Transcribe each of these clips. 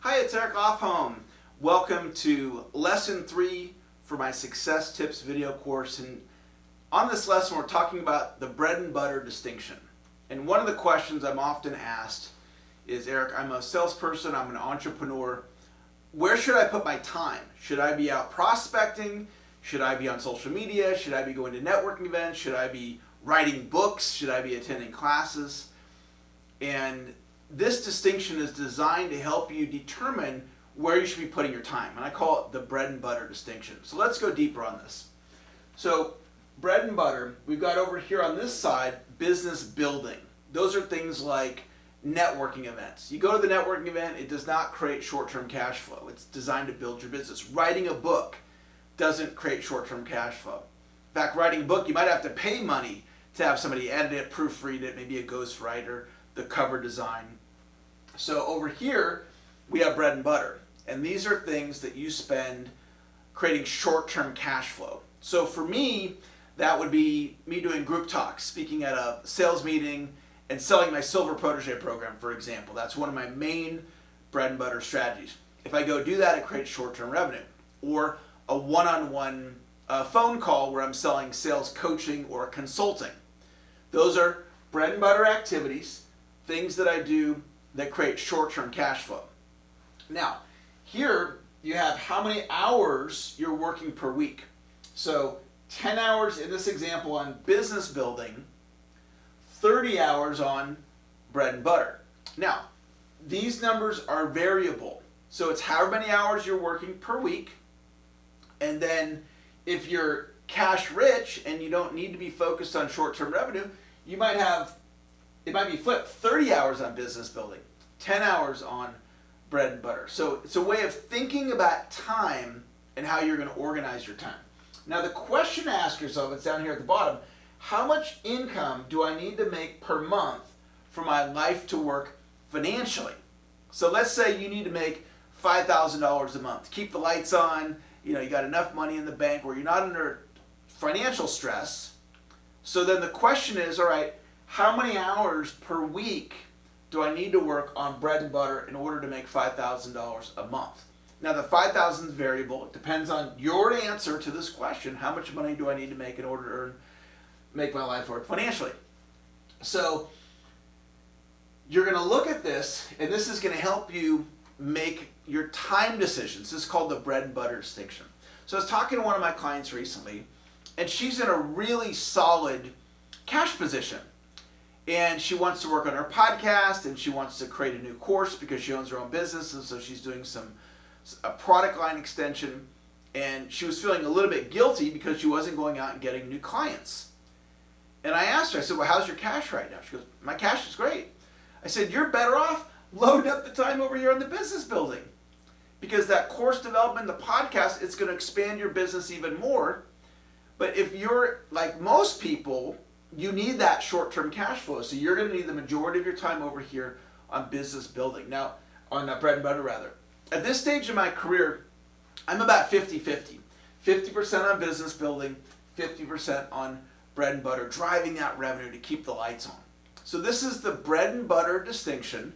Hi, it's Eric Offholm. Welcome to Lesson 3 for my Success Tips video course. And on this lesson, we're talking about the bread and butter distinction. And one of the questions I'm often asked is, Eric, I'm a salesperson, I'm an entrepreneur. Where should I put my time? Should I be out prospecting? Should I be on social media? Should I be going to networking events? Should I be writing books? Should I be attending classes? And this distinction is designed to help you determine where you should be putting your time. And I call it the bread and butter distinction. So let's go deeper on this. So bread and butter, we've got over here on this side, business building. Those are things like networking events. You go to the networking event, it does not create short-term cash flow. It's designed to build your business. Writing a book doesn't create short-term cash flow. In fact, writing a book, you might have to pay money to have somebody edit it, proofread it, maybe a ghostwriter, the cover design. So over here, we have bread and butter. And these are things that you spend creating short-term cash flow. So for me, that would be me doing group talks, speaking at a sales meeting, and selling my Silver Protege program, for example. That's one of my main bread and butter strategies. If I go do that, it creates short-term revenue. Or a one-on-one phone call where I'm selling sales coaching or consulting. Those are bread and butter activities, things that I do that create short-term cash flow. Now, here you have how many hours you're working per week. So 10 hours in this example on business building, 30 hours on bread and butter. Now, these numbers are variable. So it's however many hours you're working per week. And then if you're cash rich and you don't need to be focused on short-term revenue, you might have, it might be flipped, 30 hours on business building, 10 hours on bread and butter. So it's a way of thinking about time and how you're going to organize your time. Now the question to ask yourself, it's down here at the bottom, how much income do I need to make per month for my life to work financially? So let's say you need to make $5,000 a month. Keep the lights on, you got enough money in the bank where you're not under financial stress. So then the question is, all right, how many hours per week do I need to work on bread and butter in order to make $5,000 a month? Now the 5,000 is variable. It depends on your answer to this question. How much money do I need to make in order to make my life work financially? So you're going to look at this, and this is going to help you make your time decisions. This is called the bread and butter distinction. So I was talking to one of my clients recently, and she's in a really solid cash position. And she wants to work on her podcast, and she wants to create a new course because she owns her own business, and so she's doing a product line extension. And she was feeling a little bit guilty because she wasn't going out and getting new clients. And I asked her, I said, well, how's your cash right now? She goes, my cash is great. I said, you're better off loading up the time over here on the business building. Because that course development, the podcast, it's going to expand your business even more. But if you're like most people, you need that short-term cash flow. So you're going to need the majority of your time over here on business building. Now, on bread and butter rather. At this stage in my career, I'm about 50-50. 50% on business building, 50% on bread and butter, driving that revenue to keep the lights on. So this is the bread and butter distinction,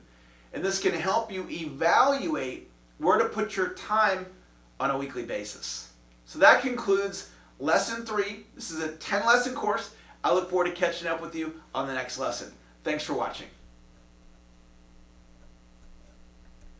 and this can help you evaluate where to put your time on a weekly basis. So that concludes Lesson 3. This is a 10-lesson course. I look forward to catching up with you on the next lesson. Thanks for watching.